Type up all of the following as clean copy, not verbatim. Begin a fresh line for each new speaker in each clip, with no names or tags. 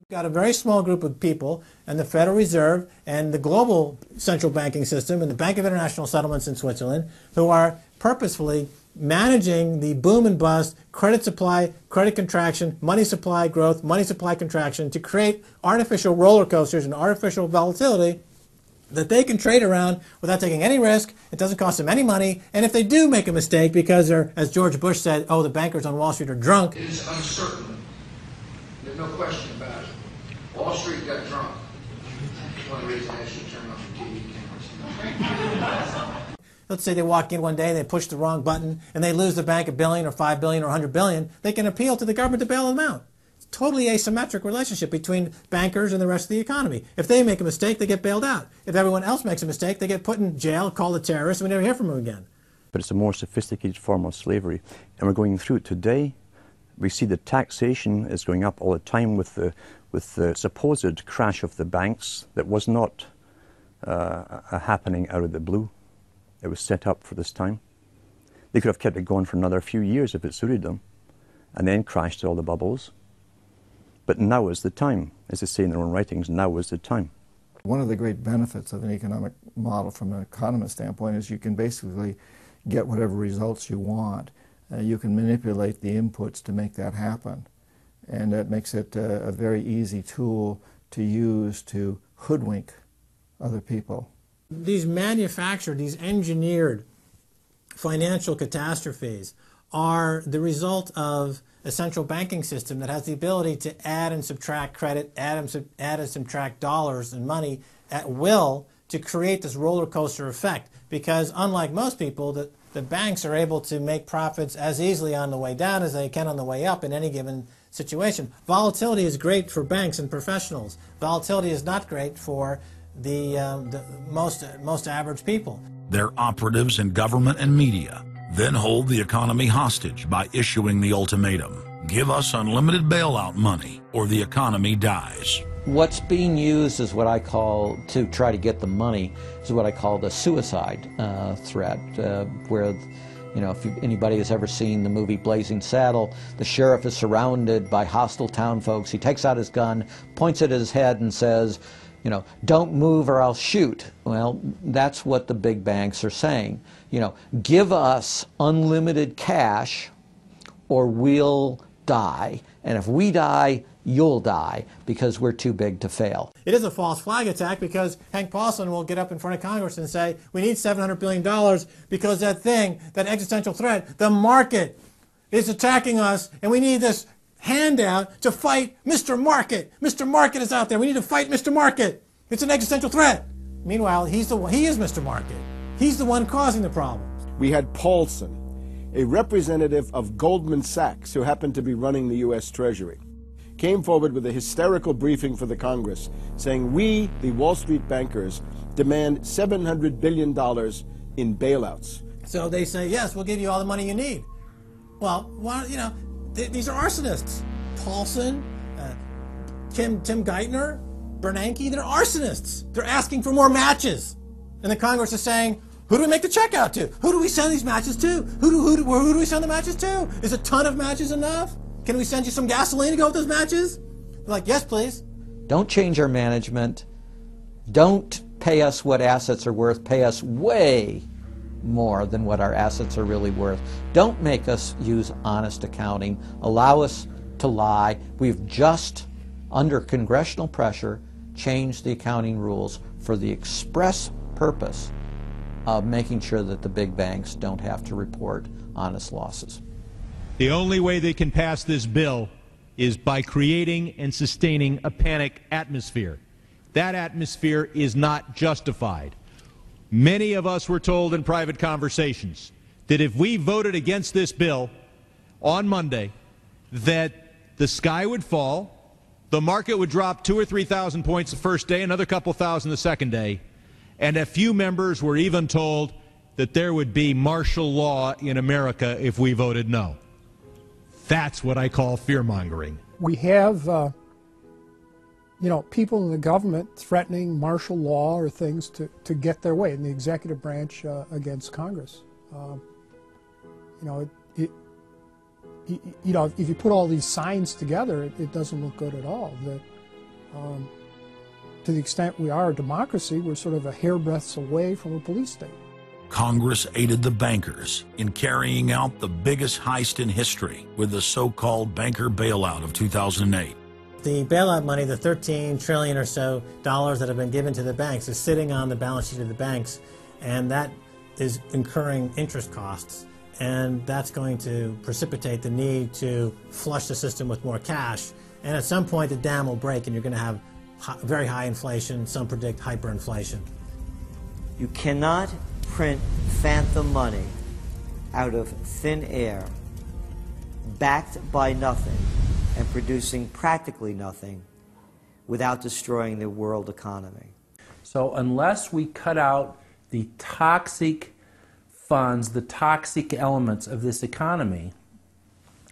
Got a very small group of people, and the Federal Reserve and the global central banking system and the Bank of International Settlements in Switzerland, who are purposefully managing the boom and bust, credit supply, credit contraction, money supply growth, money supply contraction to create artificial roller coasters and artificial volatility that they can trade around without taking any risk. It doesn't cost them any money. And if they do make a mistake because they're, as George Bush said, oh, the bankers on Wall Street are drunk.
It is uncertain. There's no question about it. Wall Street got drunk. That's one reason I should turn off the TV cameras.
Let's say they walk in one day and they push the wrong button and they lose the bank $1 billion or $5 billion or $100 billion. They can appeal to the government to bail them out. It's a totally asymmetric relationship between bankers and the rest of the economy. If they make a mistake, they get bailed out. If everyone else makes a mistake, they get put in jail, called a terrorist, and we never hear from them again.
But it's a more sophisticated form of slavery. And we're going through it today. We see the taxation is going up all the time with the supposed crash of the banks that was not a happening out of the blue. It was set up for this time. They could have kept it going for another few years if it suited them, and then crashed all the bubbles. But now is the time. As they say in their own writings, now is the time.
One of the great benefits of an economic model from an economist standpoint is you can basically get whatever results you want. You can manipulate the inputs to make that happen. And that makes it a very easy tool to use to hoodwink other people.
These manufactured, these engineered financial catastrophes are the result of a central banking system that has the ability to add and subtract credit, add and subtract dollars and money at will to create this roller coaster effect. Because unlike most people, the banks are able to make profits as easily on the way down as they can on the way up in any given situation. Volatility is great for banks and professionals. Volatility is not great for the most average people.
Their operatives in government and media then hold the economy hostage by issuing the ultimatum: give us unlimited bailout money or the economy dies.
What's being used is what I call, to try to get the money, is what I call the suicide threat, where, you know, if anybody has ever seen the movie Blazing Saddle, the sheriff is surrounded by hostile town folks. He takes out his gun, points it at his head and says, you know, don't move or I'll shoot. Well, that's what the big banks are saying. You know, give us unlimited cash or we'll die. And if we die, you'll die, because we're too big to fail.
It is a false flag attack because Hank Paulson will get up in front of Congress and say, we need $700 billion because that thing, that existential threat, the market is attacking us and we need this handout to fight Mr. Market. Mr. Market is out there. We need to fight Mr. Market. It's an existential threat. Meanwhile, he is Mr. Market. He's the one causing the problems.
We had Paulson, a representative of Goldman Sachs who happened to be running the U.S. Treasury, came forward with a hysterical briefing for the Congress saying, we, the Wall Street bankers, demand $700 billion in bailouts.
So they say, yes, we'll give you all the money you need. Well, you know, these are arsonists. Paulson, Tim Geithner, Bernanke, they're arsonists. They're asking for more matches. And the Congress is saying, who do we make the check out to? Who do we send these matches to? Who do we send the matches to? Is a ton of matches enough? Can we send you some gasoline to go with those matches? They're like, yes, please.
Don't change our management. Don't pay us what assets are worth. Pay us way more than what our assets are really worth. Don't make us use honest accounting. Allow us to lie. We've just, under congressional pressure, changed the accounting rules for the express purpose of making sure that the big banks don't have to report honest losses.
The only way they can pass this bill is by creating and sustaining a panic atmosphere. That atmosphere is not justified. Many of us were told in private conversations that if we voted against this bill on Monday, that the sky would fall, the market would drop 2,000 or 3,000 points the first day, another couple thousand the second day, and a few members were even told that there would be martial law in America if we voted no. That's what I call fear-mongering.
We have people in the government threatening martial law or things to get their way in the executive branch against Congress. If you put all these signs together, it doesn't look good at all. To the extent we are a democracy, we're sort of a hairbreadth away from a police state.
Congress aided the bankers in carrying out the biggest heist in history with the so-called banker bailout of 2008.
The bailout money, the $13 trillion or so that have been given to the banks, is sitting on the balance sheet of the banks, and that is incurring interest costs. And that's going to precipitate the need to flush the system with more cash. And at some point, the dam will break, and you're going to have very high inflation. Some predict hyperinflation.
You cannot print phantom money out of thin air, backed by nothing, and producing practically nothing without destroying the world economy.
So unless we cut out the toxic funds, the toxic elements of this economy,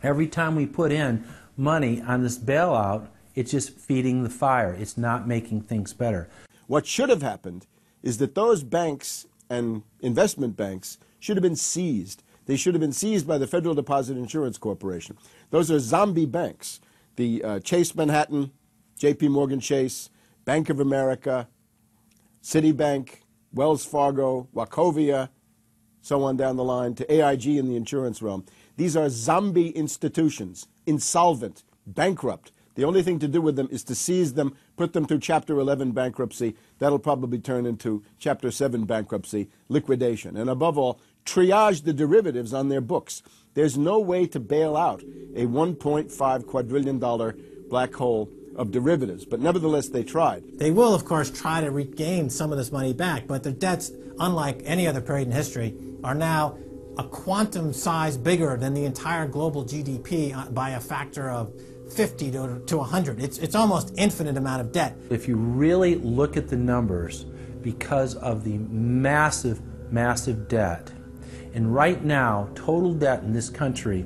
every time we put in money on this bailout, it's just feeding the fire. It's not making things better.
What should have happened is that those banks and investment banks should have been seized. They should have been seized by the Federal Deposit Insurance Corporation. Those are zombie banks. The Chase Manhattan, J.P. Morgan Chase, Bank of America, Citibank, Wells Fargo, Wachovia, so on down the line, to AIG in the insurance realm. These are zombie institutions, insolvent, bankrupt. The only thing to do with them is to seize them, put them through Chapter 11 bankruptcy. That'll probably turn into Chapter 7 bankruptcy, liquidation. And above all, triage the derivatives on their books. There's no way to bail out a $1.5 quadrillion black hole of derivatives. But nevertheless, they tried.
They will, of course, try to regain some of this money back, but their debts, unlike any other period in history, are now a quantum size bigger than the entire global GDP by a factor of 50 to 100. It's almost infinite amount of debt.
If you really look at the numbers, because of the massive, massive debt, and right now, total debt in this country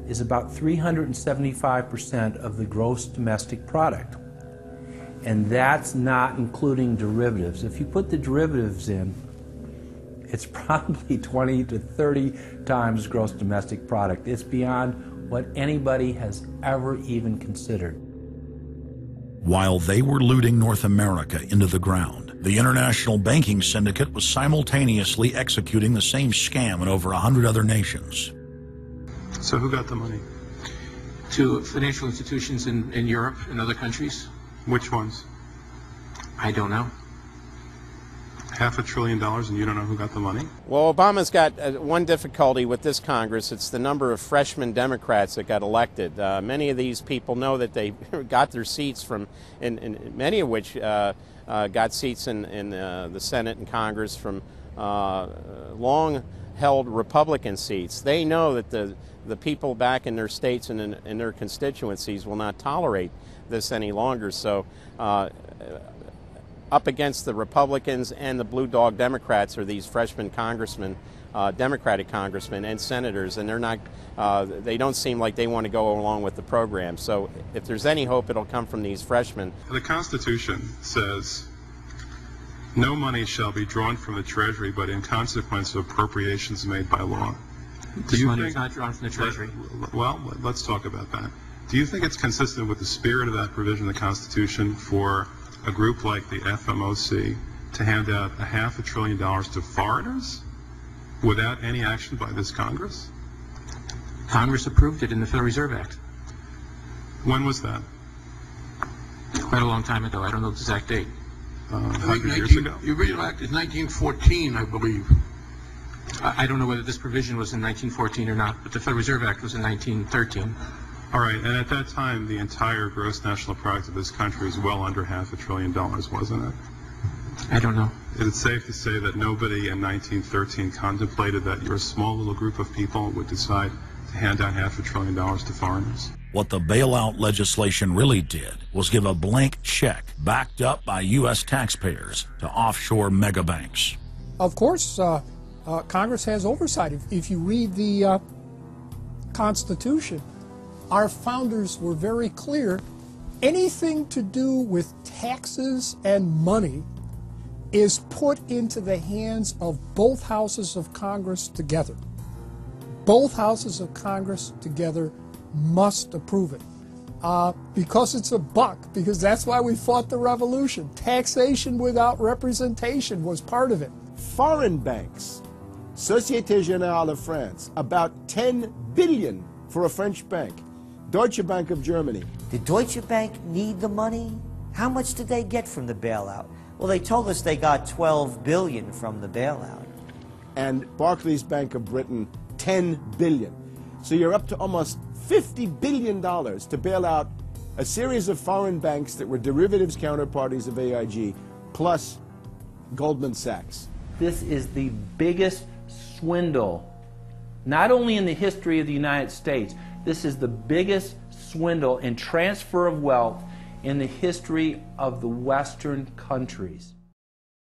is about 375% of the gross domestic product. And that's not including derivatives. If you put the derivatives in, it's probably 20 to 30 times gross domestic product. It's beyond what anybody has ever even considered.
While they were looting North America into the ground, the international banking syndicate was simultaneously executing the same scam in over 100 other nations.
So who got the money?
To financial institutions in Europe and other countries.
Which ones?
I don't know.
$500 billion and you don't know who got the money?
Well, Obama's got one difficulty with this Congress. It's the number of freshman Democrats that got elected. Many of these people know that they got their seats from, and many of which got seats in the Senate and Congress from long-held Republican seats. They know that the people back in their states and in their constituencies will not tolerate this any longer. So up against the Republicans and the blue dog Democrats are these freshman congressmen, Democratic congressmen and senators, and they're not, they don't seem like they want to go along with the program. So if there's any hope, it'll come from these freshmen.
The Constitution says no money shall be drawn from the Treasury but in consequence of appropriations made by law.
This money is not drawn from the Treasury.
Well, let's talk about that. Do you think it's consistent with the spirit of that provision of the Constitution for a group like the FMOC to hand out $500 billion to foreigners without any action by this Congress?
Congress approved it in the Federal Reserve Act.
When was that?
Quite a long time ago. I don't know the exact date.
100 years ago?
The original act is 1914, I believe. I don't know whether this provision was in 1914 or not, but the Federal Reserve Act was in 1913.
All right, and at that time, the entire gross national product of this country was well under $500 billion, wasn't it?
I don't know.
Is it safe to say that nobody in 1913 contemplated that your small little group of people would decide to hand out $500 billion to foreigners?
What the bailout legislation really did was give a blank check backed up by U.S. taxpayers to offshore megabanks.
Of course, Congress has oversight. If you read the Constitution, our founders were very clear. Anything to do with taxes and money is put into the hands of both houses of Congress together. Both houses of Congress together must approve it. because it's a buck, because that's why we fought the revolution. Taxation without representation was part of it.
Foreign banks, Société Générale of France, about 10 billion for a French bank. Deutsche Bank of Germany.
Did Deutsche Bank need the money? How much did they get from the bailout? Well, they told us they got 12 billion from the bailout.
And Barclays Bank of Britain, 10 billion. So you're up to almost $50 billion to bail out a series of foreign banks that were derivatives counterparties of AIG, plus Goldman Sachs.
This is the biggest swindle, not only in the history of the United States, this is the biggest swindle in transfer of wealth in the history of the Western countries.